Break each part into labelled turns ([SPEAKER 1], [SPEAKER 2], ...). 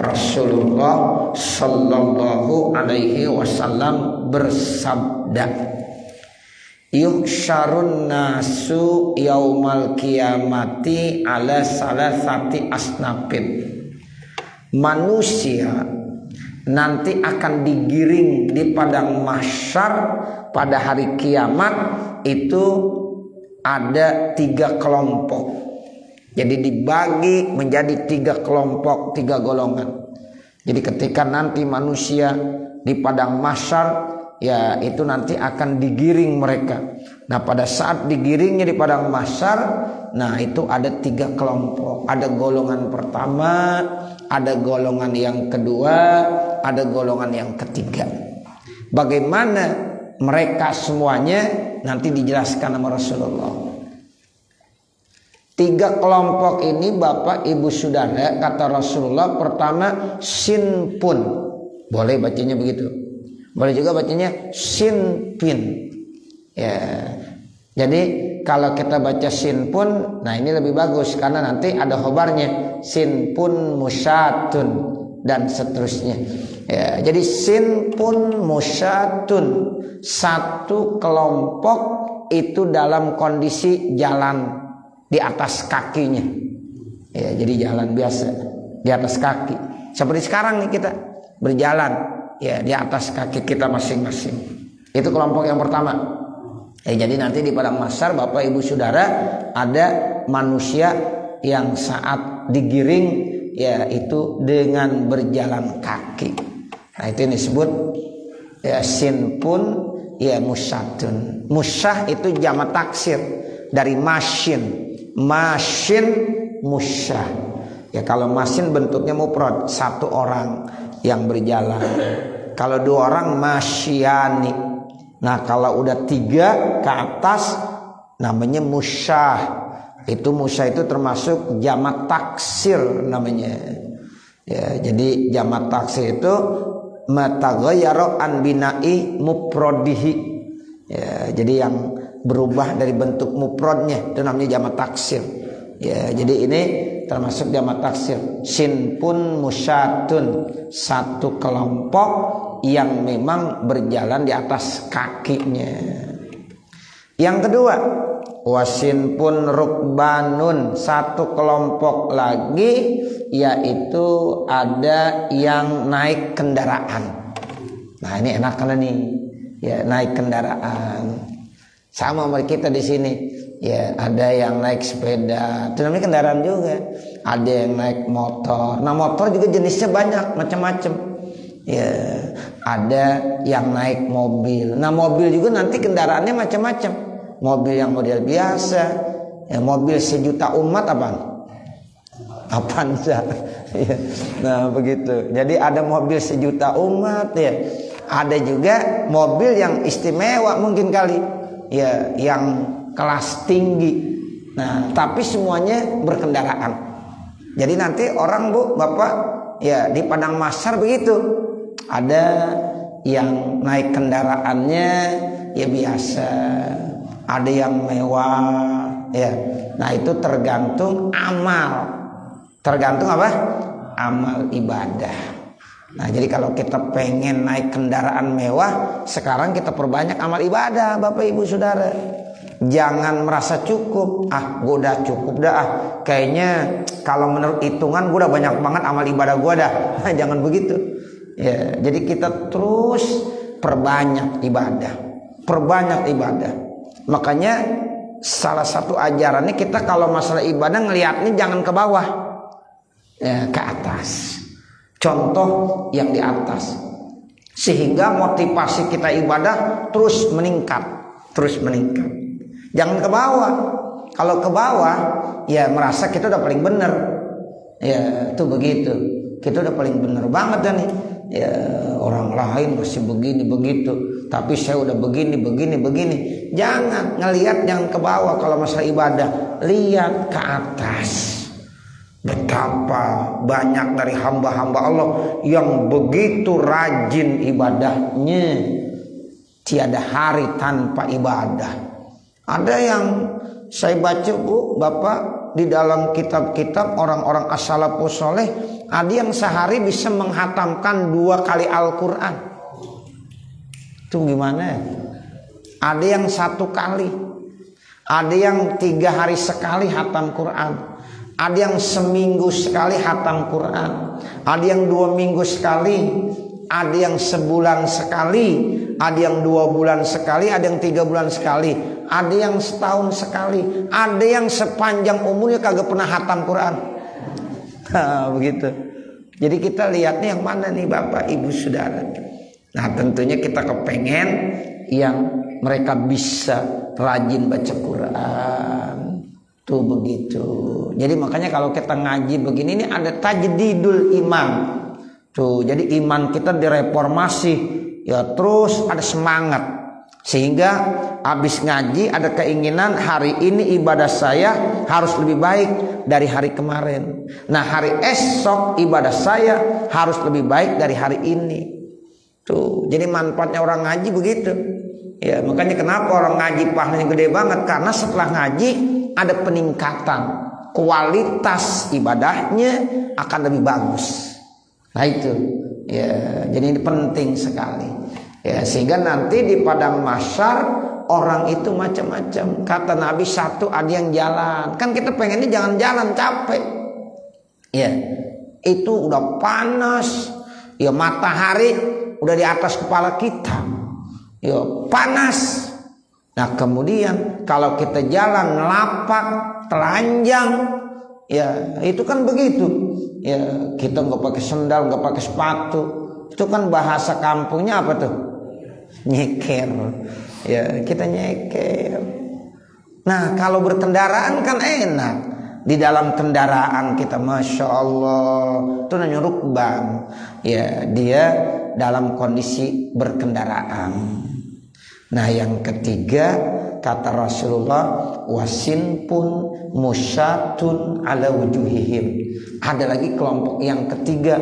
[SPEAKER 1] Rasulullah sallallahu alaihi wasallam bersabda, yuhsyarun nasu yaumal kiamati ala salasati asnafin. Manusia nanti akan digiring di padang mahsyar pada hari kiamat itu ada 3 kelompok. Jadi dibagi menjadi 3 kelompok, 3 golongan. Jadi ketika nanti manusia di padang mahsyar, ya itu nanti akan digiring mereka. Nah pada saat digiringnya di padang mahsyar, nah itu ada 3 kelompok. Ada golongan pertama, ada golongan yang kedua, ada golongan yang ketiga. Bagaimana mereka semuanya nanti dijelaskan sama Rasulullah. 3 kelompok ini Bapak Ibu Saudara, kata Rasulullah, pertama sinpun. Boleh bacanya begitu. Boleh juga bacanya sinpin. Ya. Jadi kalau kita baca sinpun, nah ini lebih bagus karena nanti ada khobarnya, sinpun musyatun dan seterusnya. Ya, jadi sinpun musyatun, 1 kelompok itu dalam kondisi jalan di atas kakinya. Ya, jadi jalan biasa di atas kaki. Seperti sekarang nih kita berjalan ya di atas kaki kita masing-masing. Itu kelompok yang pertama. Jadi nanti di padang mahsyar Bapak Ibu Saudara ada manusia yang saat digiring ya itu dengan berjalan kaki. Nah itu yang disebut ya sinpun ya musyatun. Musyah itu jamak taksir dari masin. Masin musyah. Ya kalau masin bentuknya mufrad, 1 orang yang berjalan. Kalau 2 orang masyani. Nah kalau udah 3 ke atas namanya musyah. Itu musyah itu termasuk jamak taksir namanya. Ya, jadi jamak taksir itu mataghayyara an bina'i mufradihi. Ya, jadi yang berubah dari bentuk mufradnya itu namanya jamak taksir. Ya, jadi ini termasuk jamak taksir. Sinpun musyatun, 1 kelompok yang memang berjalan di atas kakinya. Yang kedua, wasinpun rukbanun, 1 kelompok lagi yaitu ada yang naik kendaraan. Nah ini enak kan nih, ya naik kendaraan. Sama sama kita di sini, ya ada yang naik sepeda, itu namanya kendaraan juga. Ada yang naik motor. Nah motor juga jenisnya banyak, macam-macam. Ya ada yang naik mobil. Nah mobil juga nanti kendaraannya macam-macam. Mobil yang model biasa, ya mobil 1 juta umat apaan? Avanza. Ya. Nah begitu. Jadi ada mobil 1 juta umat ya. Ada juga mobil yang istimewa mungkin kali. Ya, yang kelas tinggi. Nah, tapi semuanya berkendaraan. Jadi nanti orang Bu, Bapak, ya di padang mahsyar begitu. Ada yang naik kendaraannya ya biasa, ada yang mewah, ya. Nah, itu tergantung amal. Tergantung apa? Amal ibadah. Nah jadi kalau kita pengen naik kendaraan mewah, sekarang kita perbanyak amal ibadah Bapak Ibu Saudara. Jangan merasa cukup. Gue udah cukup dah. Kayaknya kalau menurut hitungan gue udah banyak banget amal ibadah gue dah. Jangan begitu. Ya, jadi kita terus perbanyak ibadah. Perbanyak ibadah. Makanya salah satu ajarannya kita kalau masalah ibadah ngelihatnya jangan ke bawah. Ya, ke atas. Contoh yang di atas, sehingga motivasi kita ibadah terus meningkat. Jangan ke bawah. Kalau ke bawah ya merasa kita udah paling benar. Ya itu begitu. Kita udah paling benar banget dah nih. Ya orang lain masih begini begitu, tapi saya udah begini. Jangan ngelihat, jangan ke bawah kalau masalah ibadah. Lihat ke atas. Betapa banyak dari hamba-hamba Allah yang begitu rajin ibadahnya, tiada hari tanpa ibadah. Ada yang saya baca Bu, Bapak, di dalam kitab-kitab orang-orang as-salafus saleh Ada yang sehari bisa menghatamkan 2 kali Al-Quran. Itu gimana? Ada yang 1 kali. Ada yang 3 hari sekali hatam Quran. Ada yang seminggu sekali hatam Quran. Ada yang 2 minggu sekali. Ada yang sebulan sekali. Ada yang 2 bulan sekali. Ada yang 3 bulan sekali. Ada yang setahun sekali. Ada yang sepanjang umurnya kagak pernah hatam Quran. Begitu. Jadi kita lihatnya yang mana nih Bapak Ibu Saudara. Nah tentunya kita kepengen yang mereka bisa rajin baca Quran. Tuh begitu. Jadi makanya kalau kita ngaji begini ini ada tajdidul iman. Tuh jadi iman kita direformasi. Ya terus ada semangat. Sehingga habis ngaji ada keinginan hari ini ibadah saya harus lebih baik dari hari kemarin. Nah hari esok ibadah saya harus lebih baik dari hari ini. Tuh jadi manfaatnya orang ngaji begitu. Ya makanya kenapa orang ngaji pahalanya gede banget. Karena setelah ngaji ada peningkatan. Kualitas ibadahnya akan lebih bagus. Nah itu ya jadi ini penting sekali. Ya, sehingga nanti di padang mahsyar orang itu macam-macam. Kata Nabi satu ada yang jalan. Kan kita pengennya jangan jalan capek. Ya, itu udah panas. Ya matahari udah di atas kepala kita. Ya panas. Nah kemudian kalau kita jalan lapak, telanjang, ya itu kan begitu. Ya kita nggak pakai sendal, nggak pakai sepatu. Itu kan bahasa kampungnya apa tuh? Nyeker. Ya kita nyeker. Nah kalau berkendaraan kan enak. Di dalam kendaraan kita Masya Allah itu namanya rukban. Ya dia dalam kondisi berkendaraan. Nah yang ketiga kata Rasulullah wasin pun musyatun ala wujuhihim. Ada lagi kelompok yang ketiga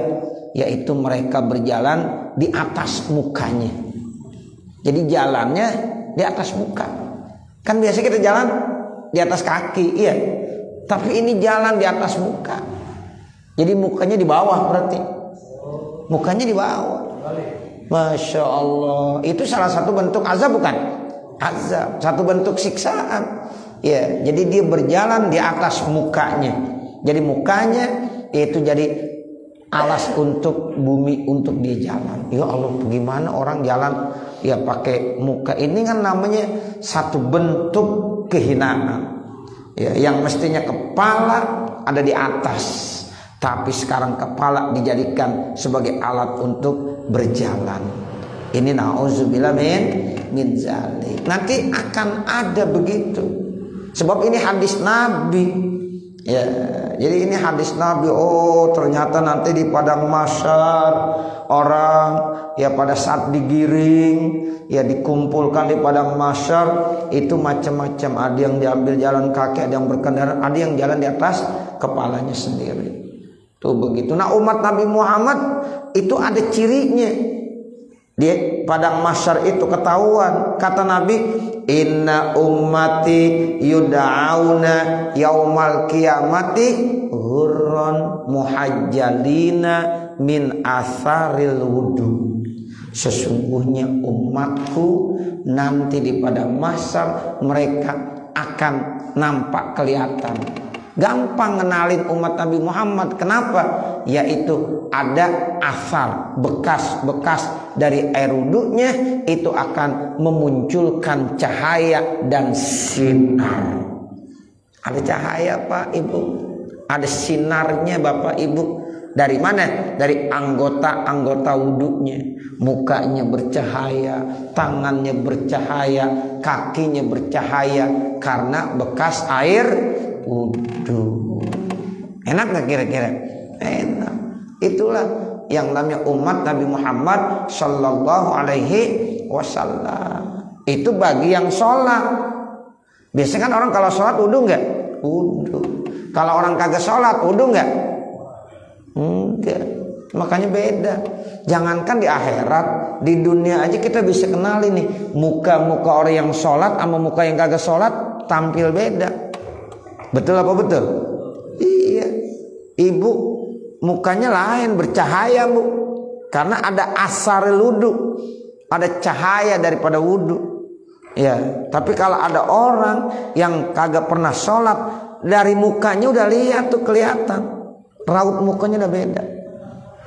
[SPEAKER 1] yaitu mereka berjalan di atas mukanya. Jadi jalannya di atas muka. Kan biasa kita jalan di atas kaki, iya. Tapi ini jalan di atas muka. Jadi mukanya di bawah berarti. Mukanya di bawah. Masya Allah. Itu salah satu bentuk azab bukan? Azab. Satu bentuk siksaan. Ya, jadi dia berjalan di atas mukanya. Jadi mukanya itu jadi alas untuk bumi untuk dia jalan. Ya Allah, bagaimana orang jalan ya pakai muka ini kan namanya satu bentuk kehinaan. Ya, yang mestinya kepala ada di atas, tapi sekarang kepala dijadikan sebagai alat untuk berjalan. Ini nauzubillah min zalik. Nanti akan ada begitu. Sebab ini hadis Nabi. Ya, jadi ini hadis Nabi. Oh, ternyata nanti di padang mahsyar orang ya pada saat digiring ya dikumpulkan di padang mahsyar itu macam-macam. Ada yang diambil jalan kaki, ada yang berkendara, ada yang jalan di atas kepalanya sendiri. Tuh begitu. Nah, umat Nabi Muhammad itu ada cirinya. Di padang mahsyar itu ketahuan. Kata Nabi, inna ummati yud'auna yaumal qiyamati hurran muhajjalina min atharil wudu. Sesungguhnya umatku nanti di padang mahsyar mereka akan nampak kelihatan. Gampang ngenalin umat Nabi Muhammad. Kenapa? Yaitu ada asar, bekas-bekas dari air wudunya itu akan memunculkan cahaya dan sinar. Ada cahaya Pak Ibu, ada sinarnya Bapak Ibu. Dari mana? Dari anggota-anggota wudunya. Mukanya bercahaya, tangannya bercahaya, kakinya bercahaya karena bekas air wudu. Enak gak kira-kira? Enak. Itulah yang namanya umat Nabi Muhammad Sallallahu Alaihi Wasallam. Itu bagi yang sholat. Biasanya kan orang kalau sholat wudu nggak? Wudu. Kalau orang kagak sholat wudu nggak? Enggak. Makanya beda. Jangankan di akhirat, di dunia aja kita bisa kenali nih muka-muka orang yang sholat sama muka yang kagak sholat tampil beda. Betul apa betul? Iya. Ibu mukanya lain, bercahaya Bu, karena ada asar wudu, ada cahaya daripada wudu. Ya, tapi kalau ada orang yang kagak pernah sholat, dari mukanya udah lihat tuh kelihatan, raut mukanya udah beda.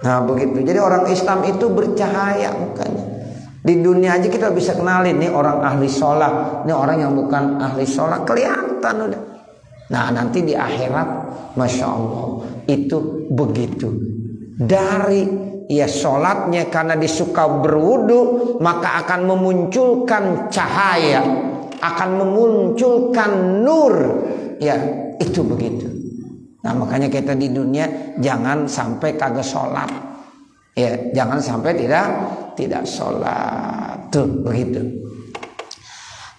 [SPEAKER 1] Nah begitu. Jadi orang Islam itu bercahaya mukanya. Di dunia aja kita bisa kenalin nih orang ahli sholat, nih orang yang bukan ahli sholat, kelihatan udah. Nah nanti di akhirat, masya Allah, itu begitu. Dari ya sholatnya karena disuka berwudu, maka akan memunculkan cahaya, akan memunculkan nur. Ya itu begitu. Nah makanya kita di dunia jangan sampai kagak sholat, ya jangan sampai tidak sholat tuh begitu.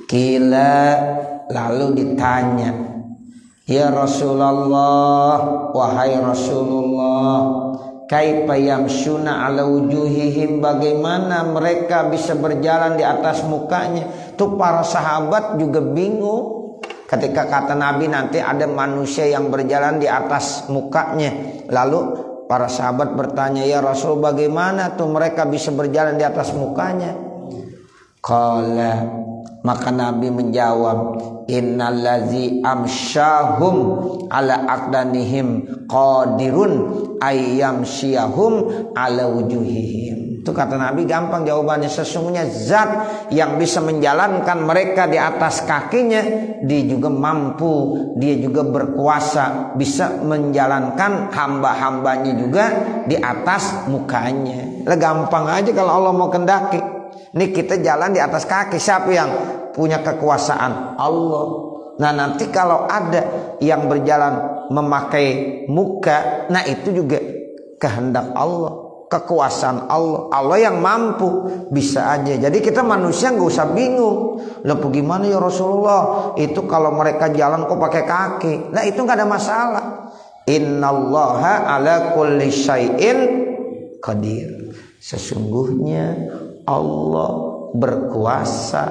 [SPEAKER 1] Kila lalu ditanya, ya Rasulullah, wahai Rasulullah, kaifa yamshuna ala wujuhihim, bagaimana mereka bisa berjalan di atas mukanya? Tuh para sahabat juga bingung. Ketika kata Nabi nanti ada manusia yang berjalan di atas mukanya. Lalu para sahabat bertanya, ya Rasul, bagaimana tuh mereka bisa berjalan di atas mukanya? Qala, maka Nabi menjawab, innallazi amsyahum ala aqdanihim qadirun ayyamsyahum ala wujuhihim. Itu kata Nabi gampang jawabannya. Sesungguhnya zat yang bisa menjalankan mereka di atas kakinya, dia juga mampu, dia juga berkuasa, bisa menjalankan hamba-hambanya juga di atas mukanya. Lah gampang aja kalau Allah mau kendaki. Nih kita jalan di atas kaki, siapa yang punya kekuasaan? Allah. Nah nanti kalau ada yang berjalan memakai muka, nah itu juga kehendak Allah, kekuasaan Allah. Allah yang mampu, bisa aja. Jadi kita manusia nggak usah bingung. Lah gimana ya Rasulullah? Itu kalau mereka jalan kok pakai kaki. Nah itu nggak ada masalah. Innallaha ala kulli syai'in qadir. Sesungguhnya Allah berkuasa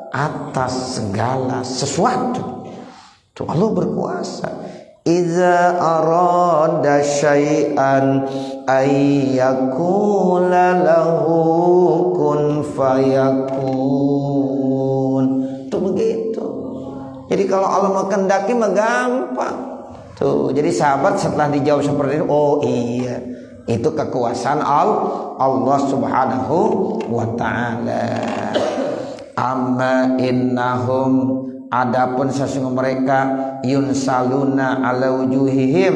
[SPEAKER 1] atas segala sesuatu. Tuh Allah berkuasa. Iza arada syai'an ayyakula lahu kun fayakun. Tuh begitu. Jadi kalau Allah mau kendaki mah gampang. Tuh, jadi sahabat setelah dijawab seperti itu, oh iya, itu kekuasaan Allah Subhanahu wa ta'ala. Amma innahum, adapun sesungguhnya mereka, yunsaluna ala wujuhihim,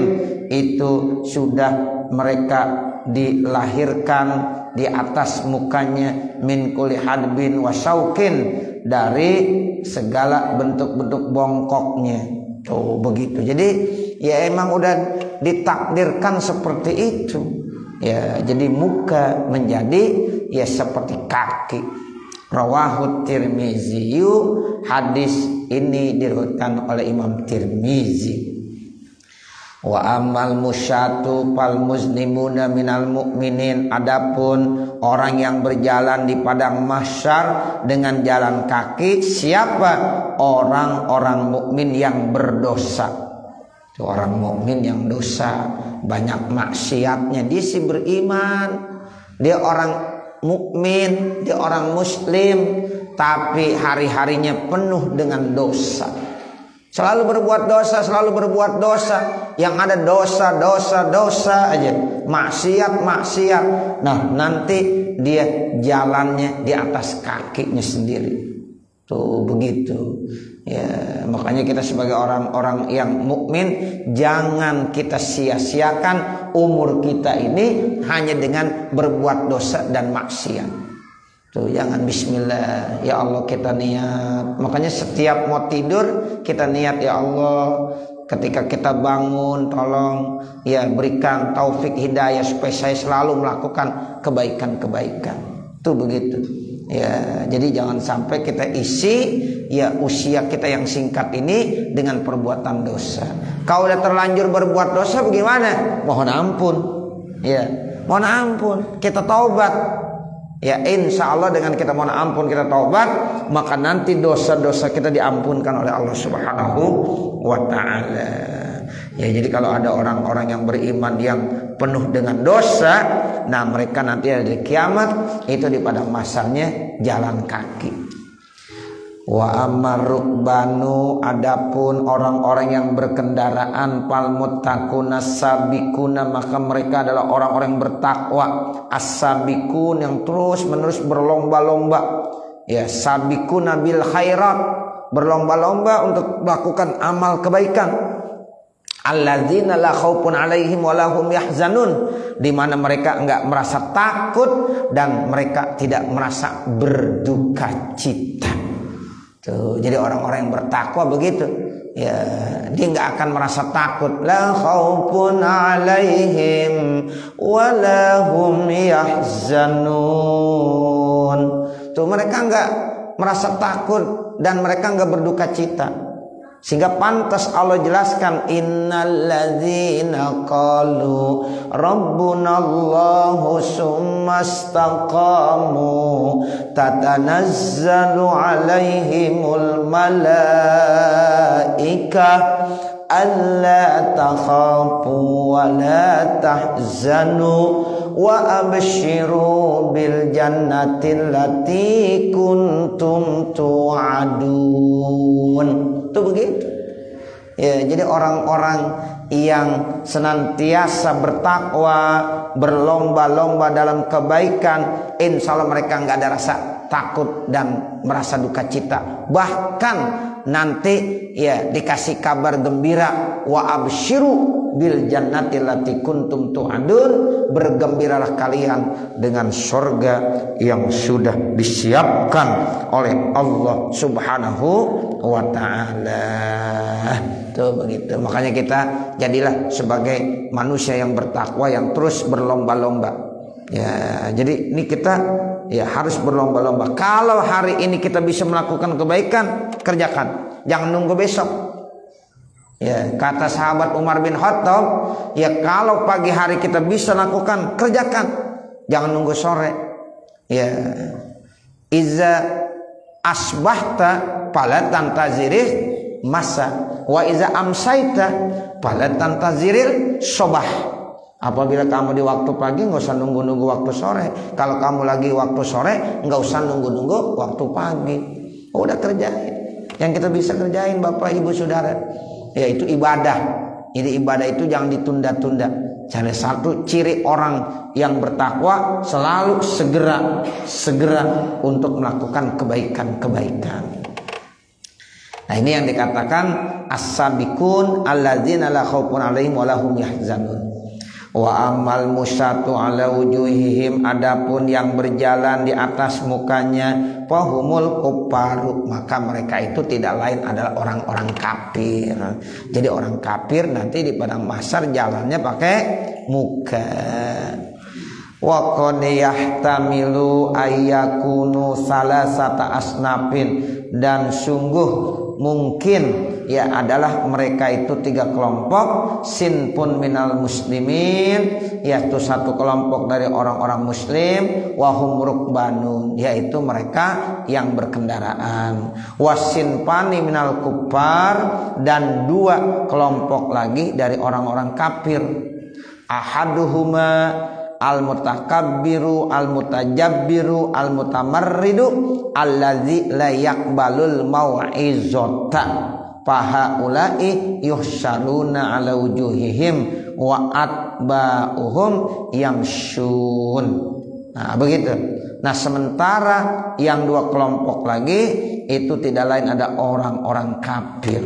[SPEAKER 1] itu sudah mereka dilahirkan di atas mukanya, min kulli hadbin wa syaukin, dari segala bentuk-bentuk bongkoknya. Tuh begitu. Jadi ya emang udah ditakdirkan seperti itu. Ya, jadi muka menjadi ya seperti kaki. Rawahu Tirmizi, hadis ini diriwayatkan oleh Imam Tirmizi. Wa amal musyatu fal muslimuna minal mu'minin, adapun orang yang berjalan di padang mahsyar dengan jalan kaki, siapa? Orang-orang mukmin yang berdosa. Orang mukmin yang dosa, banyak maksiatnya, dia sih beriman, dia orang mukmin, dia orang muslim, tapi hari-harinya penuh dengan dosa. Selalu berbuat dosa, selalu berbuat dosa. Yang ada dosa aja, maksiat. Nah, nanti dia jalannya di atas kakinya sendiri. Tuh begitu. Ya, makanya kita sebagai orang-orang yang mukmin, jangan kita sia-siakan umur kita ini hanya dengan berbuat dosa dan maksiat. Tuh, jangan bismillah, ya Allah kita niat. Makanya setiap mau tidur kita niat, ya Allah, ketika kita bangun tolong ya berikan taufik hidayah supaya saya selalu melakukan kebaikan-kebaikan. Tuh begitu. Ya, jadi jangan sampai kita isi ya usia kita yang singkat ini dengan perbuatan dosa. Kalau udah terlanjur berbuat dosa bagaimana? Mohon ampun. Ya, mohon ampun. Kita taubat. Ya, insya Allah dengan kita mohon ampun, kita taubat, maka nanti dosa-dosa kita diampunkan oleh Allah Subhanahu wa ta'ala. Ya, jadi kalau ada orang-orang yang beriman yang penuh dengan dosa, nah mereka nanti di kiamat itu di padang mahsyarnya jalan kaki. Wa amar rukbanu, adapun orang-orang yang berkendaraan, fal muttaquna sabiquna, maka mereka adalah orang-orang yang bertakwa, as-sabiqun yang terus-menerus berlomba-lomba. Ya, sabiquna bil khairat, berlomba-lomba untuk melakukan amal kebaikan. Alladzina la khaufun alaihim wa lahum yahzanun, di mana mereka enggak merasa takut dan mereka tidak merasa berduka cita. Tuh, jadi orang-orang yang bertakwa begitu. Ya, dia enggak akan merasa takut. La khaufun alaihim wa lahum yahzanun. Tuh, mereka enggak merasa takut dan mereka enggak berduka cita. Sehingga pantas Allah jelaskan, innalladzina qalu rabbunallahu summa istaqamu tatanazzalu alaihimul malaikah alla takhafu wa la tahzanu wa abshiru bil jannati allati kuntum tu'adun. Itu begitu. Ya, jadi orang-orang yang senantiasa bertakwa, berlomba-lomba dalam kebaikan, insya Allah mereka nggak ada rasa takut dan merasa duka cita. Bahkan nanti ya dikasih kabar gembira, wa absyiru bil jannati allati kuntum tu'adun, bergembiralah kalian dengan surga yang sudah disiapkan oleh Allah Subhanahu wa ta'ala. Tuh begitu. Makanya kita jadilah sebagai manusia yang bertakwa, yang terus berlomba-lomba. Ya, jadi ini kita ya harus berlomba-lomba. Kalau hari ini kita bisa melakukan kebaikan, kerjakan. Jangan nunggu besok. Ya, kata sahabat Umar bin Khattab, ya kalau pagi hari kita bisa lakukan, kerjakan. Jangan nunggu sore. Ya. Iza asbahta fala tantazirih masa wa iza amsaita fala tantaziril sobah. Apabila kamu di waktu pagi, nggak usah nunggu-nunggu waktu sore. Kalau kamu lagi waktu sore, nggak usah nunggu-nunggu waktu pagi. Oh, udah kerjain yang kita bisa kerjain, Bapak Ibu Saudara, yaitu ibadah. Jadi ibadah itu jangan ditunda-tunda. Salah satu ciri orang yang bertakwa selalu segera untuk melakukan kebaikan-kebaikan. Nah, ini yang dikatakan as-sabiqun alladzina la khaufun alaihim wa lahum yahzanun. Wa amal musyatu ala wujuhihim, adapun yang berjalan di atas mukanya, fahumul kufaru, maka mereka itu tidak lain adalah orang-orang kafir. Jadi orang kafir nanti di padang mahsyar jalannya pakai muka. Wa qad yahtamilu ayyakunu salasata asnafin, dan sungguh mungkin ya adalah mereka itu 3 kelompok, sinpun minal muslimin, yaitu satu kelompok dari orang-orang muslim, wahum rukbanun, yaitu mereka yang berkendaraan, wasinpani minal kufar, dan 2 kelompok lagi dari orang-orang kafir, ahaduhuma al-mutakabbiru al-mutajabbiru al-mutamarridu allazi la yaqbalul mau'izata fahaulai yuhsyaruna ala wujuhihim wa atba'uhum yamshun. Nah, begitu. Nah, sementara yang 2 kelompok lagi itu tidak lain ada orang-orang kafir,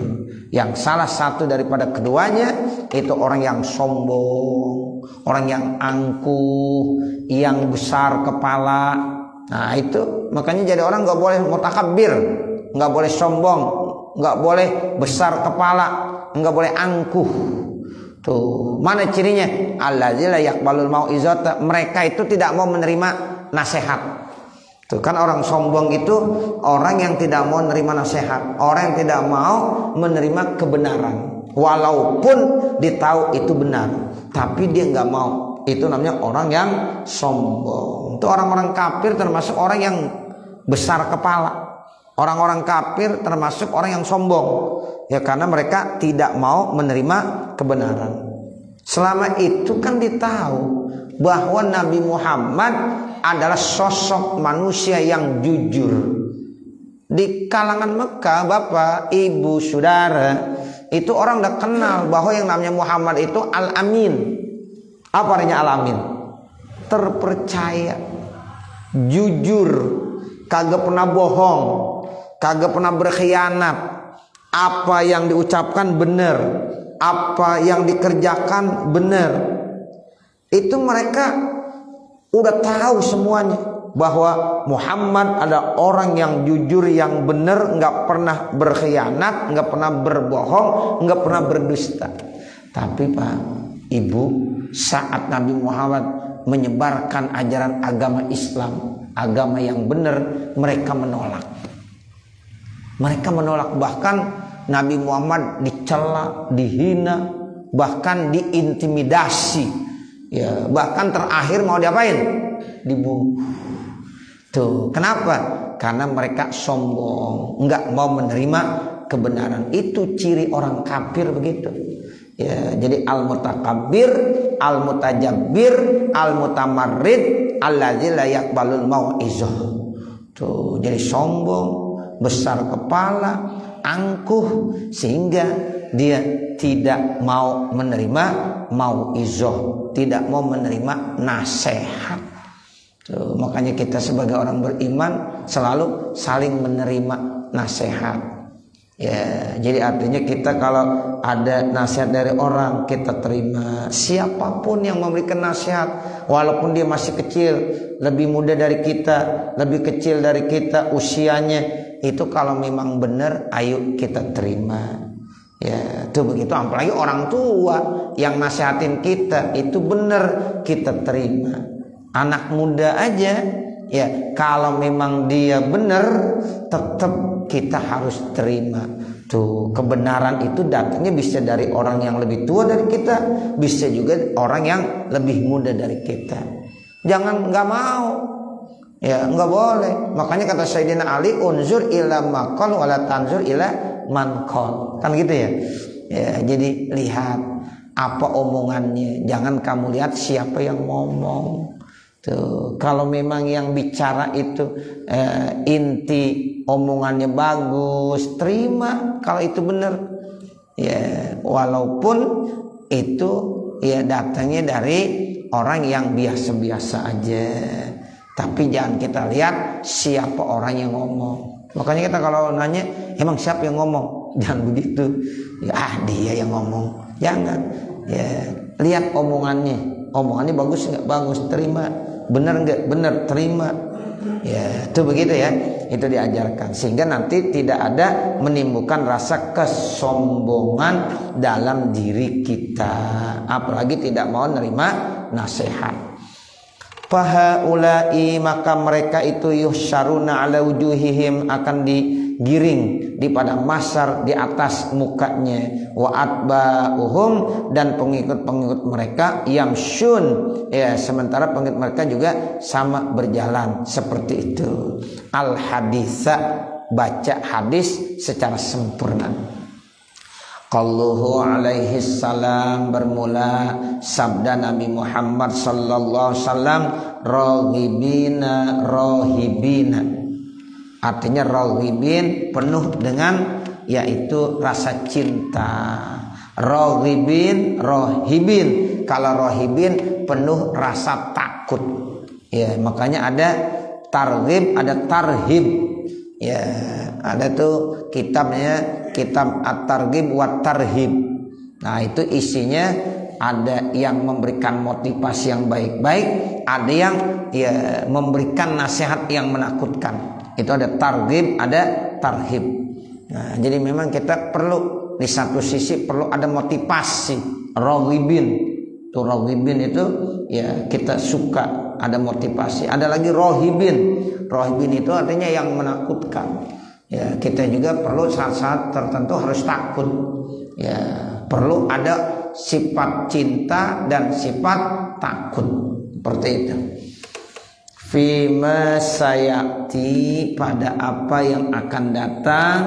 [SPEAKER 1] yang salah satu daripada keduanya itu orang yang sombong, orang yang angkuh, yang besar kepala. Nah, itu makanya jadi orang nggak boleh mutakabbir, nggak boleh sombong, nggak boleh besar kepala, nggak boleh angkuh. Tuh, mana cirinya? Allazi la yaqbalul mau'izata, mereka itu tidak mau menerima nasihat. Tuh kan orang sombong itu orang yang tidak mau menerima nasihat, orang yang tidak mau menerima kebenaran, walaupun ditahu itu benar, tapi dia nggak mau. Itu namanya orang yang sombong. Itu orang-orang kafir termasuk orang yang besar kepala. Orang-orang kafir termasuk orang yang sombong. Ya karena mereka tidak mau menerima kebenaran. Selama itu kan ditahu bahwa Nabi Muhammad adalah sosok manusia yang jujur. Di kalangan Mekah, Bapak, Ibu, Saudara, itu orang udah kenal bahwa yang namanya Muhammad itu Al-Amin. Apa artinya Al-Amin? Terpercaya, jujur, kagak pernah bohong, kagak pernah berkhianat. Apa yang diucapkan benar, apa yang dikerjakan benar. Itu mereka udah tahu semuanya bahwa Muhammad ada orang yang jujur, yang benar, nggak pernah berkhianat, nggak pernah berbohong, nggak pernah berdusta. Tapi Pak, Ibu, saat Nabi Muhammad menyebarkan ajaran agama Islam, agama yang benar, mereka menolak. Mereka menolak, bahkan Nabi Muhammad dicela, dihina, bahkan diintimidasi. Ya, bahkan terakhir mau diapain? Dibunuh. Tuh, kenapa? Karena mereka sombong, enggak mau menerima kebenaran. Itu ciri orang kafir begitu. Ya, jadi al-mutakabbir, al-mutajabbir, al-mutamarrid, allazi la yaqbalul mau'izah. Tuh, jadi sombong, besar kepala, angkuh, sehingga dia tidak mau menerima mau'izah, tidak mau menerima nasihat. Tuh, makanya kita sebagai orang beriman selalu saling menerima nasihat. Ya, jadi artinya kita kalau ada nasihat dari orang, kita terima. Siapapun yang memberikan nasihat, walaupun dia masih kecil, lebih muda dari kita, lebih kecil dari kita usianya, itu kalau memang benar, ayo kita terima. Ya, itu begitu. Apalagi orang tua yang nasihatin kita itu benar, kita terima. Anak muda aja, ya kalau memang dia benar, tetap kita harus terima. Tuh, kebenaran itu datangnya bisa dari orang yang lebih tua dari kita, bisa juga orang yang lebih muda dari kita. Jangan nggak mau, ya nggak boleh. Makanya kata Sayyidina Ali, unzur ila maqal wala tanzur ila manqal, kan gitu ya. Ya, jadi lihat apa omongannya, jangan kamu lihat siapa yang ngomong. Tuh, kalau memang yang bicara itu inti omongannya bagus, terima kalau itu benar. Ya, walaupun itu ya datangnya dari orang yang biasa-biasa aja. Tapi jangan kita lihat siapa orang yang ngomong. Makanya kita kalau nanya, emang siapa yang ngomong? Jangan begitu. Ya, dia yang ngomong. Jangan. Ya, lihat omongannya. Omongannya bagus nggak? Bagus, terima. Benar nggak? Benar, terima. Ya, itu begitu ya. Itu diajarkan sehingga nanti tidak ada menimbulkan rasa kesombongan dalam diri kita, apalagi tidak mau menerima nasihat. Fahaulai, maka mereka itu yusyaruna ala wujuhihim, akan digiring di pada masar di atas mukanya, wa atba'uhum, dan pengikut-pengikut mereka yamsyun, ya sementara pengikut mereka juga sama berjalan seperti itu. Al haditsa, baca hadis secara sempurna. Qauluhu alaihi salam, bermula sabda Nabi Muhammad sallallahu alaihi wasallam, raghibina rohibina. Artinya raghibin penuh dengan yaitu rasa cinta. Raghibin rohibin, kalau rohibin penuh rasa takut. Ya, makanya ada targhib, ada tarhib. Ya, ada tuh kitabnya, kitab At-Targhib wa Tarhib. Nah, itu isinya ada yang memberikan motivasi yang baik-baik, ada yang ya memberikan nasihat yang menakutkan. Itu ada targhib, ada tarhib. Nah, jadi memang kita perlu di satu sisi perlu ada motivasi. Raghibin, tuh raghibin itu ya kita suka, ada motivasi. Ada lagi rohibin. Rohibin itu artinya yang menakutkan. Ya, kita juga perlu saat-saat tertentu harus takut. Ya, perlu ada sifat cinta dan sifat takut. Seperti itu. fima sayati, pada apa yang akan datang,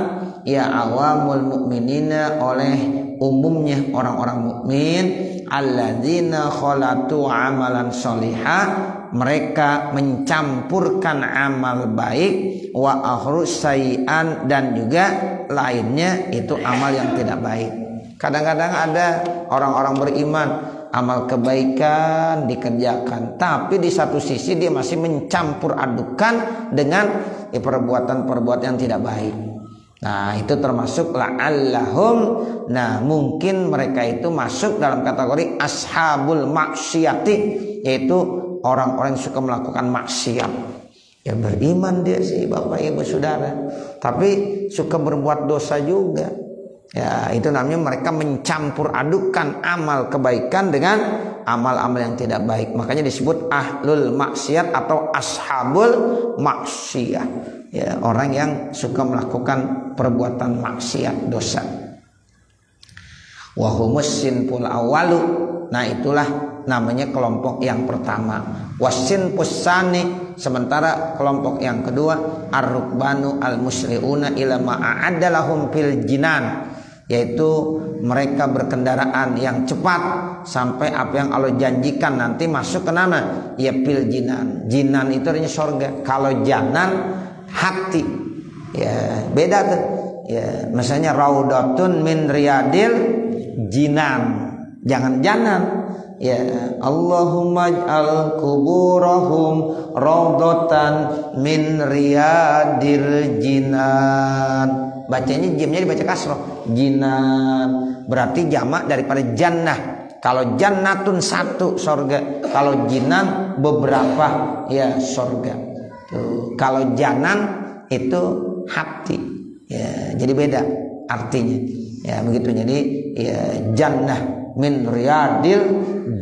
[SPEAKER 1] ya awamul mukminina, oleh umumnya orang-orang mukmin, alladzina khalatu amalan sholihah, mereka mencampurkan amal baik, wa akhru sayian, dan juga lainnya itu amal yang tidak baik. Kadang-kadang ada orang-orang beriman, amal kebaikan dikerjakan, tapi di satu sisi dia masih mencampur adukan dengan perbuatan-perbuatan yang tidak baik. Nah, itu termasuk la'allahum, nah mungkin mereka itu masuk dalam kategori ashabul maksiati, yaitu orang-orang yang suka melakukan maksiat. Ya beriman dia sih Bapak Ibu Saudara, tapi suka berbuat dosa juga. Ya, itu namanya mereka mencampur adukan amal kebaikan dengan amal-amal yang tidak baik. Makanya disebut ahlul maksiat atau ashabul maksiyah. Ya, orang yang suka melakukan perbuatan maksiat, dosa. Wa humus sinful awalu. Nah, itulah namanya kelompok yang pertama. Wasin pusani, sementara kelompok yang kedua ar-rukbanu al-musri'una ila ma'adalahum fil jinan, yaitu mereka berkendaraan yang cepat sampai apa yang Allah janjikan nanti masuk ke mana? Ya fil jinan. Jinan itu artinya surga. Kalau janan hati. Ya, beda tuh. Ya, misalnya raudatun min riyadil jinan. Jangan janan. Ya, Allahumma ij'al kuburahum raudatan min riyadil jinan. Bacanya jimnya dibaca kasroh, jinan, berarti jamak daripada jannah. Kalau jannatun satu sorga, kalau jinan beberapa ya sorga. Tuh. Kalau janan itu hati, ya, jadi beda artinya. Ya begitu, jadi ya jannah min riyadil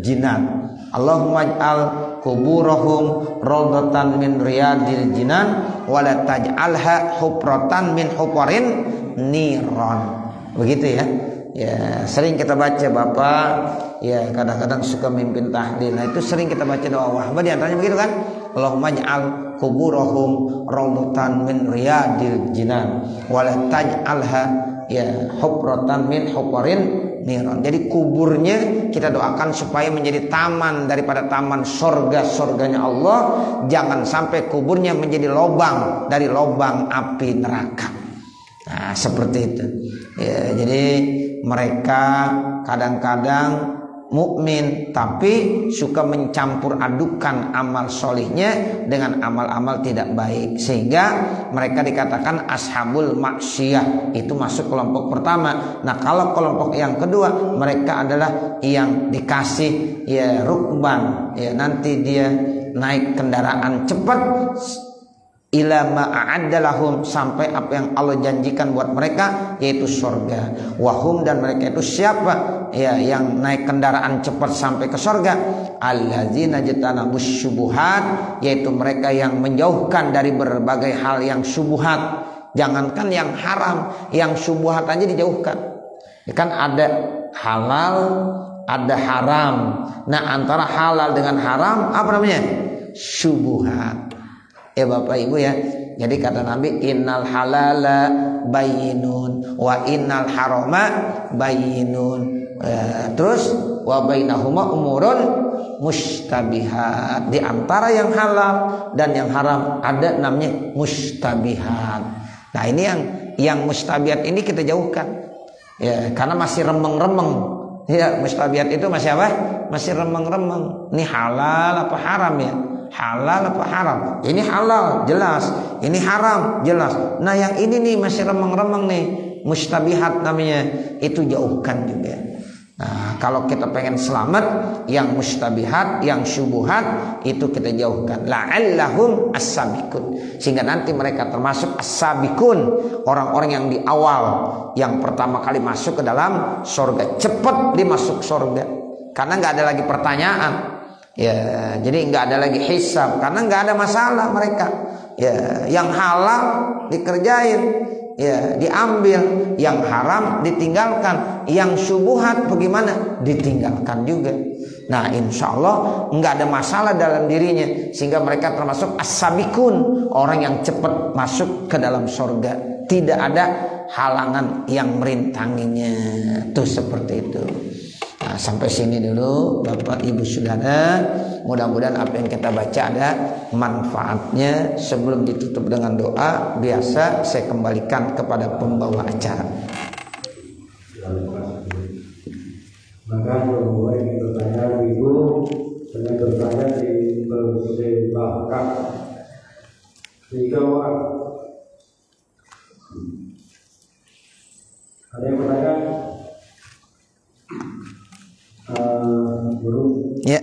[SPEAKER 1] jinan. Allahumma ij'al kuburahum raudatan min riyadil jinan wala taj'alha hupratan min huparin niron. Begitu ya. Ya, sering kita baca Bapak, ya kadang-kadang suka mimpin tahlil. Nah, itu sering kita baca doa wahbah, di antaranya begitu kan? Allahumma ij'al kuburahum raudatan min riyadil jinan wala taj'alha ya hupratan min huparin niron. Jadi kuburnya kita doakan supaya menjadi taman daripada taman surganya Allah. Jangan sampai kuburnya menjadi lobang dari lobang api neraka. Nah, seperti itu. Ya, jadi mereka kadang-kadang mukmin tapi suka mencampur adukan amal solihnya dengan amal-amal tidak baik, sehingga mereka dikatakan ashabul maksiyah. Itu masuk kelompok pertama. Nah, kalau kelompok yang kedua, mereka adalah yang dikasih ya rukban, ya nanti dia naik kendaraan cepat ila ma'adalahum, sampai apa yang Allah janjikan buat mereka, yaitu surga. Wahum, dan mereka itu siapa? Ya, yang naik kendaraan cepat sampai ke surga. Alladzina jatanabus syubuhat, yaitu mereka yang menjauhkan dari berbagai hal yang syubuhat. Jangankan yang haram, yang syubuhat aja dijauhkan. Ya kan ada halal, ada haram. Nah, antara halal dengan haram apa namanya? Syubuhat. Ya Bapak Ibu ya. Jadi kata Nabi, innal halala bayyinun wa innal harama bayyinun. Terus wa bainahuma umurun mustabihat. Di antara yang halal dan yang haram ada namanya mustabihat. Nah, ini yang mustabihat ini kita jauhkan. Ya, karena masih remeng-remeng. Ya, mustabihat itu masih apa? Masih remeng-remeng. Ini halal apa haram ya? Halal apa haram? Ini halal jelas, ini haram jelas. Nah, yang ini nih masih remeng-remeng nih, mustabihat namanya, itu jauhkan juga. Nah, kalau kita pengen selamat, yang mustabihat, yang syubuhat itu kita jauhkan. La'allahum as-sabiqun, sehingga nanti mereka termasuk as-sabiqun, orang-orang yang di awal, yang pertama kali masuk ke dalam surga, cepat dimasuk surga, karena nggak ada lagi pertanyaan. Ya, jadi nggak ada lagi hisab karena nggak ada masalah mereka. Ya, yang halal dikerjain, ya diambil, yang haram ditinggalkan, yang syubhat bagaimana? Ditinggalkan juga. Nah insya Allah nggak ada masalah dalam dirinya, sehingga mereka termasuk as-sabiqun, orang yang cepat masuk ke dalam surga, tidak ada halangan yang merintanginya. Tuh seperti itu. Nah, sampai sini dulu Bapak Ibu Saudara, mudah-mudahan apa yang kita baca ada manfaatnya. Sebelum ditutup dengan doa biasa, saya kembalikan kepada pembawa acara.
[SPEAKER 2] Maka mulai bertanya Ibu dengan bertanya di belakang dijawab. Ada yang bertanya? Guru.
[SPEAKER 1] Ya.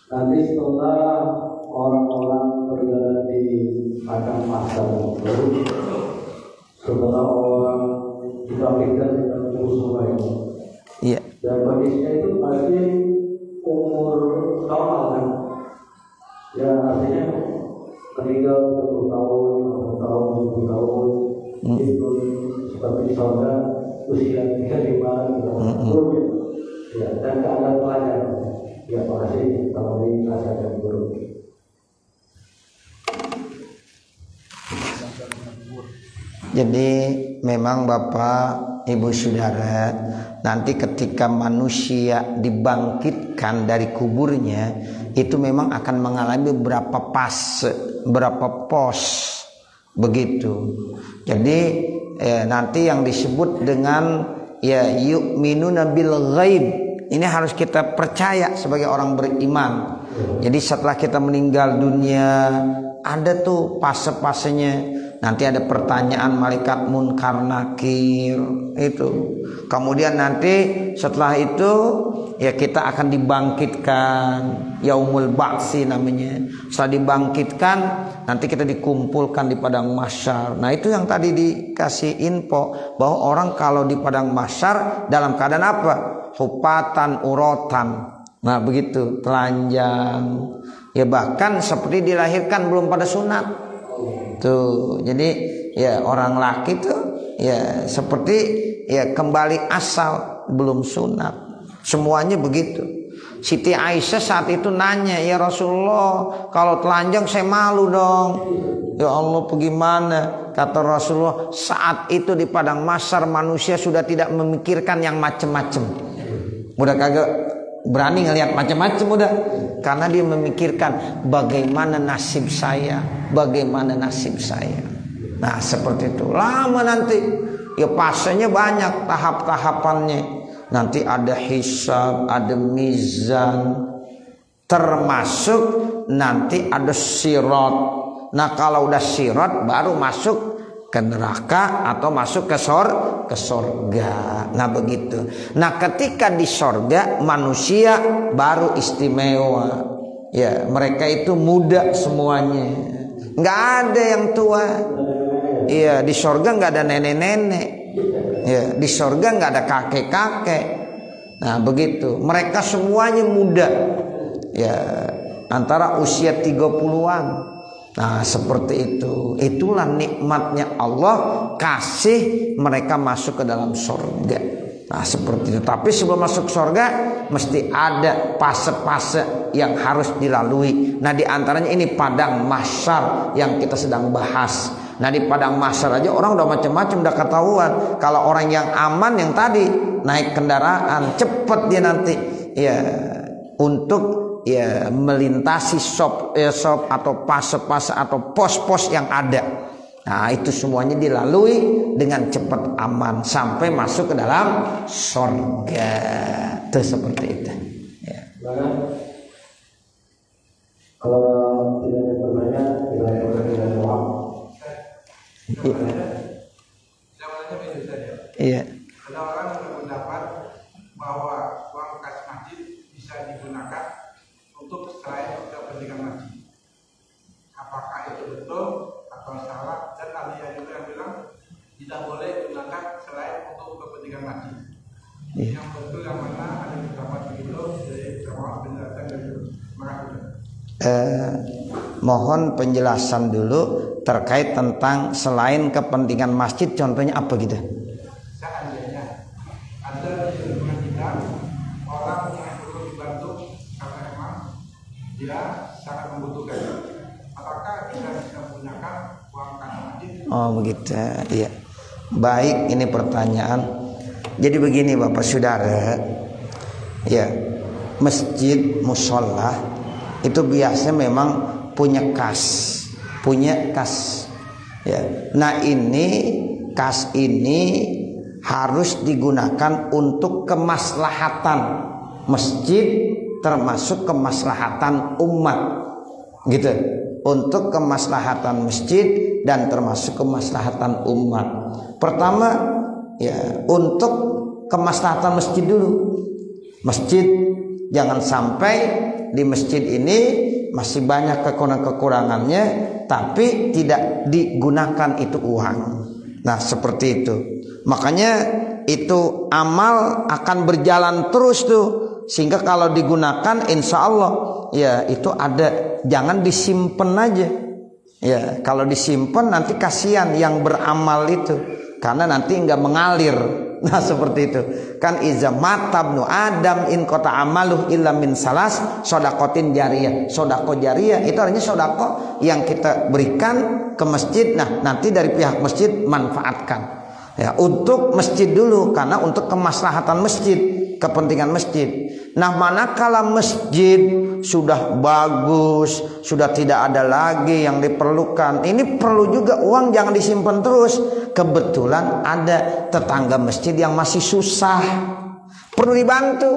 [SPEAKER 2] Nanti setelah orang-orang berjalan di padang mahsyar, setelah orang dibangkitkan dengan musuh itu.
[SPEAKER 1] Iya.
[SPEAKER 2] Dan kondisinya itu masih umur normal kan? Ya artinya meninggal 10 tahun, 20 tahun, 20 tahun, itu seperti saudara usia 35 gitu. Ya, dan keadaan pelajar. Ya, makasih kalau ini nasihat yang buruk.
[SPEAKER 1] Jadi memang Bapak Ibu Saudara, nanti ketika manusia dibangkitkan dari kuburnya, itu memang akan mengalami beberapa fase, beberapa pos begitu. Jadi nanti yang disebut dengan ya yu'minuna bil ghaib, ini harus kita percaya sebagai orang beriman. Jadi setelah kita meninggal dunia, ada tuh fase-fasenya. Nanti ada pertanyaan malaikat munkar nakir itu. Kemudian nanti setelah itu ya kita akan dibangkitkan, yaumul ba'si namanya. Setelah dibangkitkan nanti kita dikumpulkan di padang mahsyar. Nah itu yang tadi dikasih info bahwa orang kalau di padang mahsyar dalam keadaan apa? Hupatan urotan. Nah begitu, telanjang. Ya bahkan seperti dilahirkan belum pada sunat. Tuh, jadi ya orang laki tuh ya seperti ya kembali asal belum sunat. Semuanya begitu. Siti Aisyah saat itu nanya, ya Rasulullah, kalau telanjang saya malu dong. Ya Allah, bagaimana? Kata Rasulullah, saat itu di padang mahsyar manusia sudah tidak memikirkan yang macem-macem. Udah kagak berani ngelihat macam-macam udah, karena dia memikirkan bagaimana nasib saya, bagaimana nasib saya. Nah seperti itu. Lama nanti ya fasenya banyak, tahap-tahapannya. Nanti ada hisab, ada mizan, termasuk nanti ada sirat. Nah kalau udah sirat baru masuk ke neraka atau masuk ke sorga. Nah begitu. Nah ketika di sorga manusia baru istimewa. Ya mereka itu muda semuanya. Nggak ada yang tua. Iya di sorga nggak ada nenek-nenek. Ya di sorga nggak ada kakek-kakek. Nah begitu. Mereka semuanya muda. Ya antara usia 30-an. Nah seperti itu. Itulah nikmatnya Allah kasih mereka masuk ke dalam surga. Nah seperti itu. Tapi sebelum masuk surga mesti ada fase-fase yang harus dilalui. Nah diantaranya ini padang mahsyar yang kita sedang bahas. Nah di padang mahsyar aja orang udah macam-macam, udah ketahuan. Kalau orang yang aman yang tadi naik kendaraan cepat dia nanti ya untuk ya melintasi sop atau fase-fase atau pos-pos yang ada. Nah itu semuanya dilalui dengan cepat aman sampai masuk ke dalam surga. Itu seperti itu ya.
[SPEAKER 2] Kalau tidak ada pertanyaan tidak doa.
[SPEAKER 1] Iya.
[SPEAKER 3] Ada orang yang berpendapat bahwa uang kas masjid bisa digunakan untuk selain kepentingan masjid. Apakah itu betul atau salah? Dan ada juga yang bilang tidak boleh digunakan selain untuk kepentingan masjid. Yang betul yang mana? Ada pendapat begitu dari jamaah penjelasan dari itu.
[SPEAKER 1] Mohon penjelasan dulu terkait tentang selain kepentingan masjid, contohnya apa gitu?
[SPEAKER 3] Seandainya ada di lingkungan kita orang yang perlu dibantu dia sangat membutuhkan. Apakah kita bisa menggunakan uang kas masjid?
[SPEAKER 1] Oh begitu, iya. Baik, ini pertanyaan. Jadi begini Bapak Saudara, ya masjid musola itu biasanya memang punya kas. Ya. Nah ini kas ini harus digunakan untuk kemaslahatan masjid, termasuk kemaslahatan umat, gitu. Untuk kemaslahatan masjid dan termasuk kemaslahatan umat. Pertama, ya untuk kemaslahatan masjid dulu. Masjid jangan sampai di masjid ini masih banyak kekurangannya, tapi tidak digunakan itu uang. Nah seperti itu. Makanya itu amal akan berjalan terus tuh, sehingga kalau digunakan insya Allah ya itu ada. Jangan disimpan aja. Ya kalau disimpan nanti kasihan yang beramal itu, karena nanti nggak mengalir. Nah seperti itu kan, iza matabnu adam in kota amaluh illa min salas sodakotin jariyah. Sodako jariyah itu artinya sodako yang kita berikan ke masjid. Nah nanti dari pihak masjid manfaatkan ya untuk masjid dulu, karena untuk kemaslahatan masjid, kepentingan masjid. Nah manakala masjid sudah bagus, sudah tidak ada lagi yang diperlukan, ini perlu juga uang, jangan disimpan terus. Kebetulan ada tetangga masjid yang masih susah, perlu dibantu.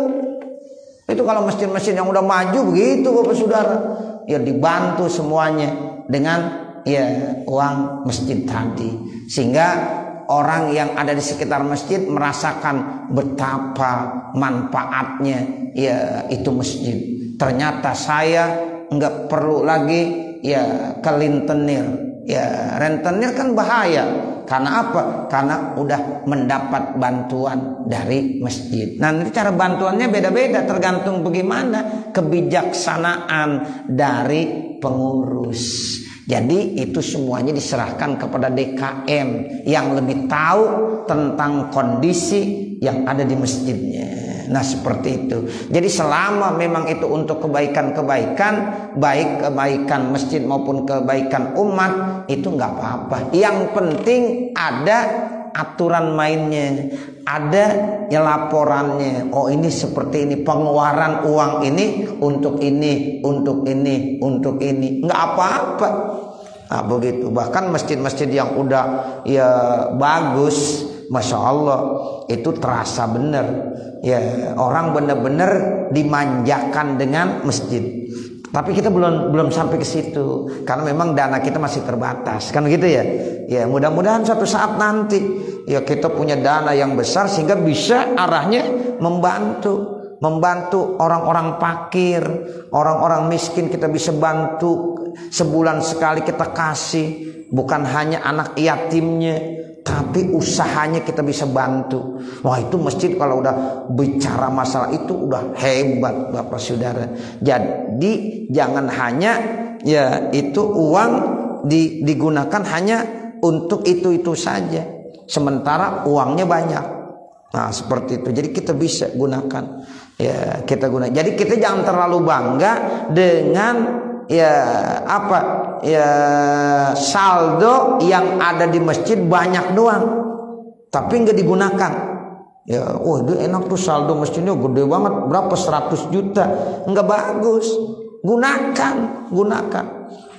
[SPEAKER 1] Itu kalau masjid-masjid yang udah maju begitu Bapak Saudara, ya dibantu semuanya dengan ya uang masjid tadi, sehingga orang yang ada di sekitar masjid merasakan betapa manfaatnya ya itu masjid. Ternyata saya nggak perlu lagi ya ke rentenir. Ya rentenir kan bahaya. Karena apa? Karena udah mendapat bantuan dari masjid. Nah nanti cara bantuannya beda-beda, tergantung bagaimana kebijaksanaan dari pengurus. Jadi itu semuanya diserahkan kepada DKM yang lebih tahu tentang kondisi yang ada di masjidnya. Nah seperti itu. Jadi selama memang itu untuk kebaikan-kebaikan, baik kebaikan masjid maupun kebaikan umat, itu nggak apa-apa. Yang penting ada aturan mainnya, ada ya laporannya. Oh ini seperti ini, pengeluaran uang ini untuk ini, untuk ini, untuk ini, nggak apa-apa. Nah begitu. Bahkan masjid-masjid yang udah ya bagus, Masya Allah itu terasa bener ya, orang bener-bener dimanjakan dengan masjid. Tapi kita belum sampai ke situ karena memang dana kita masih terbatas kan gitu ya. Ya mudah-mudahan suatu saat nanti ya kita punya dana yang besar sehingga bisa arahnya membantu orang-orang fakir, orang-orang miskin. Kita bisa bantu, sebulan sekali kita kasih, bukan hanya anak yatimnya, tapi usahanya kita bisa bantu. Wah itu masjid kalau udah bicara masalah itu udah hebat Bapak Saudara. Jadi jangan hanya ya itu uang digunakan hanya untuk itu saja, sementara uangnya banyak. Nah seperti itu. Jadi kita bisa gunakan ya, kita gunakan. Jadi kita jangan terlalu bangga dengan ya apa ya saldo yang ada di masjid banyak doang tapi nggak digunakan ya. Oh itu enak tuh saldo masjidnya gede banget, berapa 100 juta, nggak bagus. Gunakan.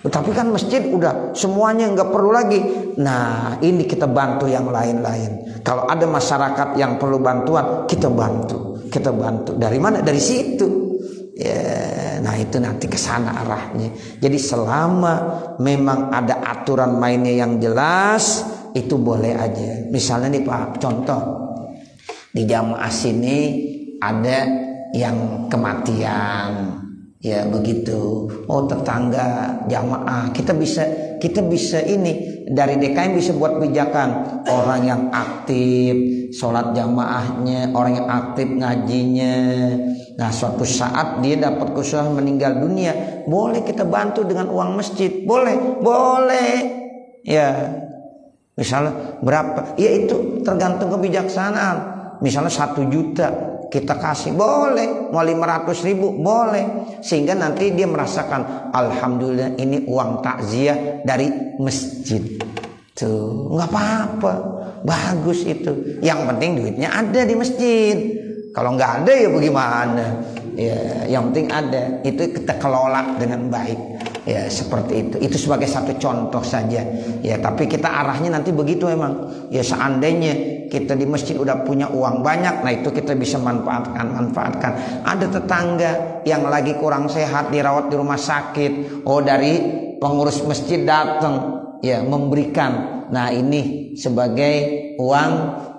[SPEAKER 1] Tapi kan masjid udah semuanya nggak perlu lagi. Nah ini kita bantu yang lain-lain. Kalau ada masyarakat yang perlu bantuan, kita bantu. Dari mana? Dari situ ya. Nah itu nanti ke sana arahnya. Jadi selama memang ada aturan mainnya yang jelas, itu boleh aja. Misalnya nih Pak, contoh di jamaah sini ada yang kematian ya begitu. Oh tetangga jamaah kita bisa ini dari DKM bisa buat pijakan, orang yang aktif sholat jamaahnya, orang yang aktif ngajinya. Nah suatu saat dia dapat kesusahan meninggal dunia, boleh kita bantu dengan uang masjid, boleh ya. Misalnya berapa ya, itu tergantung kebijaksanaan. Misalnya 1 juta kita kasih, boleh. Mau 500.000 boleh, sehingga nanti dia merasakan alhamdulillah ini uang takziah dari masjid. Tuh nggak apa-apa, bagus itu. Yang penting duitnya ada di masjid. Kalau nggak ada ya bagaimana? Ya, yang penting ada. Itu kita kelola dengan baik. Ya, seperti itu. Itu sebagai satu contoh saja. Ya, tapi kita arahnya nanti begitu emang. Ya, seandainya kita di masjid udah punya uang banyak, nah itu kita bisa manfaatkan. Ada tetangga yang lagi kurang sehat dirawat di rumah sakit. Oh, dari pengurus masjid datang, ya, memberikan. Nah, ini sebagai uang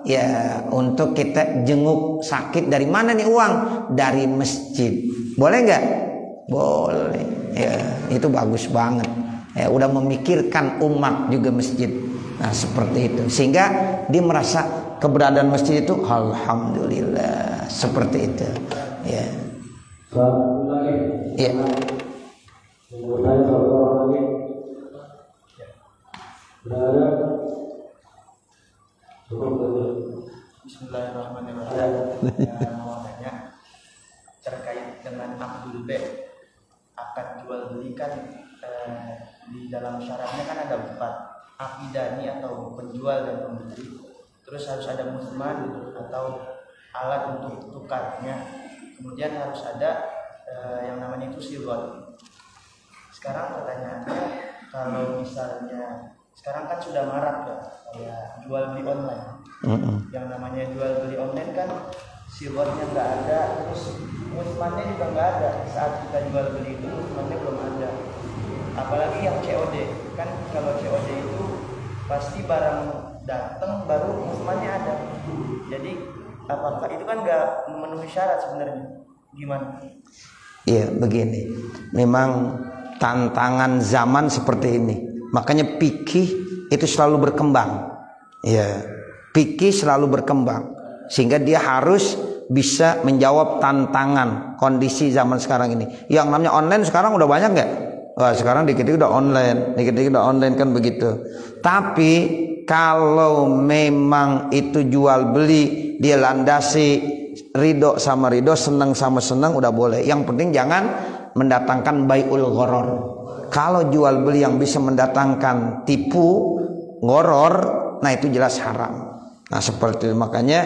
[SPEAKER 1] ya untuk kita jenguk sakit. Dari mana nih uang? Dari masjid. Boleh nggak? Boleh. Ya, itu bagus banget. Ya, udah memikirkan umat juga masjid. Nah, seperti itu. Sehingga dia merasa keberadaan masjid itu alhamdulillah, seperti itu. Ya.
[SPEAKER 2] Satu lagi.
[SPEAKER 1] Ya.
[SPEAKER 2] Menurut saya satu orang lagi. Berada.
[SPEAKER 4] Bismillahirrahmanirrahim. Mau tanya terkait dengan Abdul B, akad jual beli kan di dalam syaratnya kan ada 4, akidani atau penjual dan pembeli, terus harus ada musman atau alat untuk tukarnya, kemudian harus ada yang namanya itu silot. Sekarang pertanyaannya, kalau misalnya sekarang kan sudah marak ya kayak jual beli online. Yang namanya jual beli online kan silotnya nggak ada, terus musmannya juga nggak ada. Saat kita jual beli itu musmannya belum ada. Apalagi yang COD kan, kalau COD itu pasti barang datang baru musmannya ada. Jadi apakah itu kan nggak memenuhi syarat sebenarnya? Gimana?
[SPEAKER 1] Iya, begini. Memang tantangan zaman seperti ini. Makanya fikih itu selalu berkembang. Ya, fikih selalu berkembang sehingga dia harus bisa menjawab tantangan kondisi zaman sekarang ini. Yang namanya online sekarang udah banyak nggak? Wah, sekarang dikit-dikit udah online, dikit-dikit udah online kan begitu. Tapi kalau memang itu jual beli, dia landasi ridho sama ridho, senang sama senang, udah boleh. Yang penting jangan mendatangkan bai'ul gharar. Kalau jual beli yang bisa mendatangkan tipu, ngoror, nah itu jelas haram. Nah, seperti itu. Makanya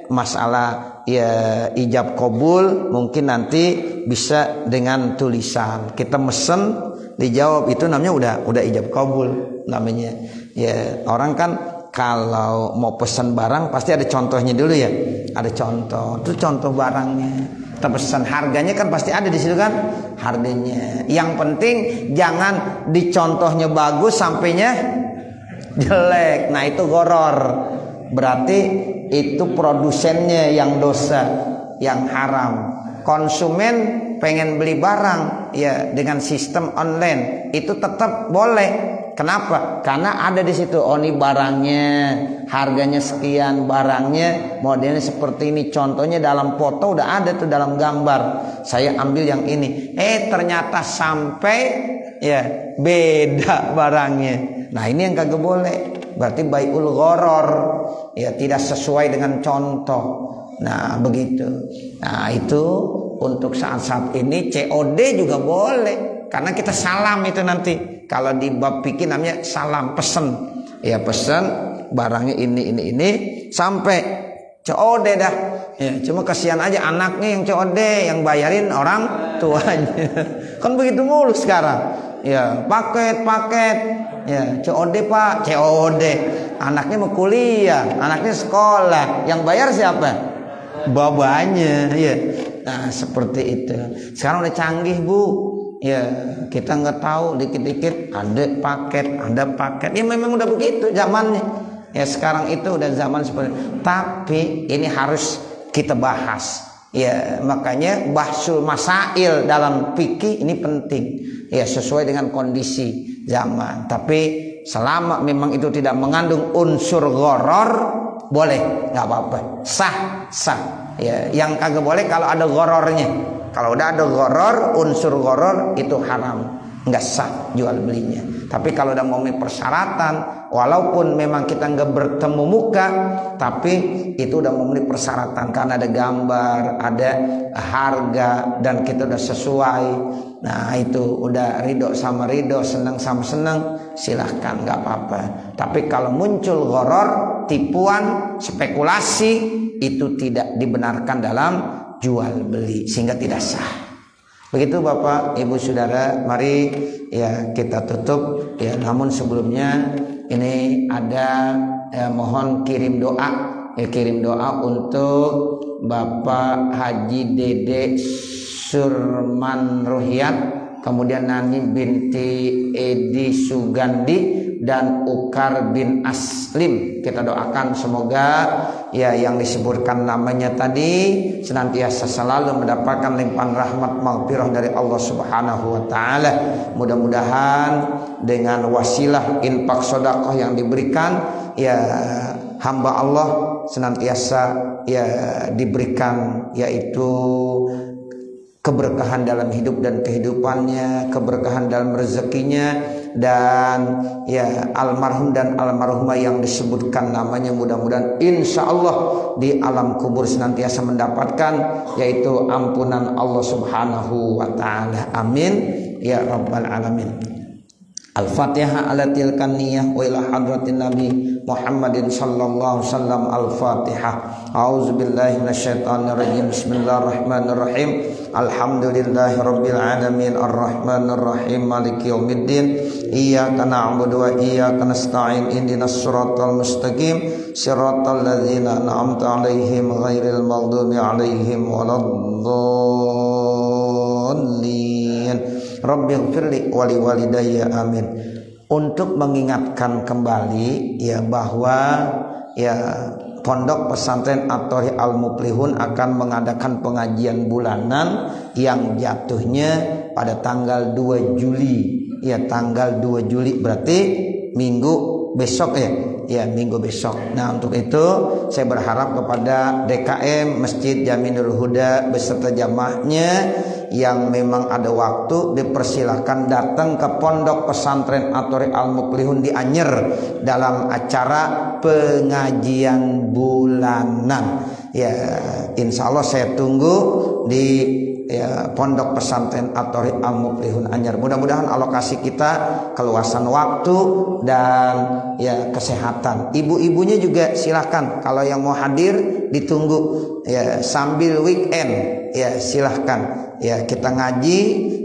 [SPEAKER 1] masalah ya ijab kabul mungkin nanti bisa dengan tulisan. Kita mesen dijawab, itu namanya udah ijab kabul namanya. Ya, orang kan kalau mau pesan barang pasti ada contohnya dulu ya. Ada contoh, itu contoh barangnya. Kita pesan, harganya kan pasti ada di situ kan, harganya. Yang penting jangan dicontohnya bagus sampainya jelek. Nah, itu goror. Berarti itu produsennya yang dosa, yang haram. Konsumen pengen beli barang ya dengan sistem online itu tetap boleh. Kenapa? Karena ada di situ, oh ini barangnya, harganya sekian, barangnya modelnya seperti ini. Contohnya dalam foto udah ada tuh, dalam gambar. Saya ambil yang ini. Ternyata sampai ya beda barangnya. Nah, ini yang kagak boleh. Berarti bai'ul gharar. Ya, tidak sesuai dengan contoh. Nah, begitu. Nah, itu untuk saat-saat ini COD juga boleh. Karena kita salam itu nanti. Kalau di bab fikih namanya salam, pesen. Ya, pesen barangnya ini sampai COD dah. Ya, cuma kasihan aja anaknya yang COD, yang bayarin orang tuanya. Kan begitu mulu sekarang. Ya, paket. Ya, COD Pak, COD. Anaknya mau kuliah, anaknya sekolah. Yang bayar siapa? Babanya. Ya. Nah, seperti itu. Sekarang udah canggih, Bu. Ya, kita nggak tahu, dikit-dikit ada paket. Ya memang udah begitu zamannya. Ya, sekarang itu udah zaman seperti itu. Tapi ini harus kita bahas. Ya, makanya bahsul masail dalam fikih ini penting. Ya, sesuai dengan kondisi zaman. Tapi selama memang itu tidak mengandung unsur gharar, boleh, nggak apa-apa. Sah. Ya, yang kagak boleh kalau ada ghararnya. Kalau udah ada gharar, unsur gharar itu haram. nggak sah jual belinya. Tapi kalau udah memenuhi persyaratan, walaupun memang kita nggak bertemu muka, tapi itu udah memenuhi persyaratan karena ada gambar, ada harga, dan kita udah sesuai. Nah itu udah ridho sama ridho, senang sama senang, silahkan, nggak apa-apa. Tapi kalau muncul gharar, tipuan, spekulasi, itu tidak dibenarkan dalam jual beli sehingga tidak sah. Begitu Bapak Ibu Saudara, mari ya kita tutup ya. Namun sebelumnya ini ada mohon kirim doa untuk Bapak Haji Dede Surman Ruhyat, kemudian Nani binti Edi Sugandi dan Ukar bin Aslim. Kita doakan semoga ya yang disebutkan namanya tadi senantiasa selalu mendapatkan limpahan rahmat maghfirah dari Allah Subhanahu wa taala. Mudah-mudahan dengan wasilah infak sedekah yang diberikan ya hamba Allah senantiasa ya diberikan yaitu keberkahan dalam hidup dan kehidupannya, keberkahan dalam rezekinya, dan ya almarhum dan almarhumah yang disebutkan namanya mudah-mudahan insya Allah di alam kubur senantiasa mendapatkan yaitu ampunan Allah Subhanahu wa taala. Amin ya rabbal alamin. Al-Fatihah ala tilkan niyah wa ila hadratin Nabi Muhammadin sallallahu alaihi wasallam. Al-Fatihah. A'udzubillahi minasyaitonir rajim. Bismillahirrahmanirrahim. Alhamdulillahi rabbil alamin arrahmanir rahim maliki yaumiddin. Iyyaka na'budu wa iyyaka nasta'in. Ihdinas siratal mustaqim. Siratal ladzina an'amta 'alaihim ghairil maghdubi 'alaihim waladdallin. Rabbighfirli wa liwalidayya amin. Untuk mengingatkan kembali ya bahwa ya Pondok Pesantren At-Thoriq Al-Muflihun akan mengadakan pengajian bulanan yang jatuhnya pada tanggal 2 Juli. Ya tanggal 2 Juli berarti minggu besok ya minggu besok. Nah untuk itu saya berharap kepada DKM Masjid Jaminul Huda beserta jamaahnya yang memang ada waktu dipersilahkan datang ke Pondok Pesantren At-Thoriq Al-Muflihun di Anyer dalam acara pengajian bulanan. Ya insya Allah saya tunggu di ya, Pondok Pesantren At-Thoriq Al-Muflihun Anyer. Mudah-mudahan alokasi kita keluasan waktu dan ya kesehatan. Ibu-ibunya juga silahkan kalau yang mau hadir ditunggu ya sambil weekend ya silahkan ya kita ngaji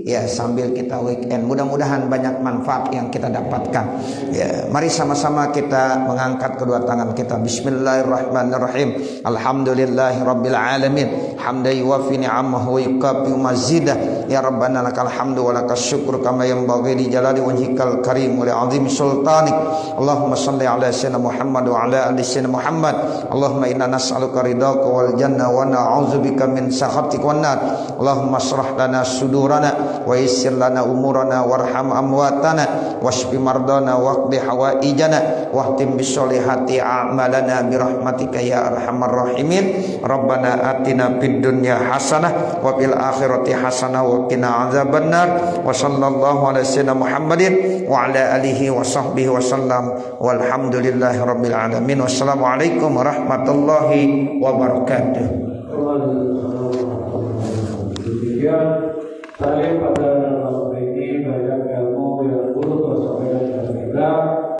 [SPEAKER 1] ya sambil kita weekend. Mudah-mudahan banyak manfaat yang kita dapatkan. Ya, mari sama-sama kita mengangkat kedua tangan kita. Bismillahirrahmanirrahim. Alhamdulillahirabbil alamin. Hamdan yuwafi ni'amahu wa yukafi mazidah. Ya Rabbana lakal hamdu wa lakas syukru kama yanbaghi li jalali wajhikal karim wa li 'azimi sultanik. Allahumma shalli ala sayyidina Muhammad wa ala ali sayyidina Muhammad. Allahumma inna nas'aluka ridhaka wal jannah wa na'udzubika min sakhatika wan nar. Allahumma shrah lana sudurana wa yassir lana umurana warham amwatana washfi mardana waqdi hawaijana wahtim bisolihati a'malana birahmatika ya arhamar rahimin. Rabbana atina fid dunya hasanah wa fil akhirati hasanah wa qina adzabannar. Wa sallallahu ala sayyidina Muhammadin wa ala alihi wa sahbihi wa sallam walhamdulillahi rabbil alamin. Wassalamualaikum warahmatullahi wabarakatuh.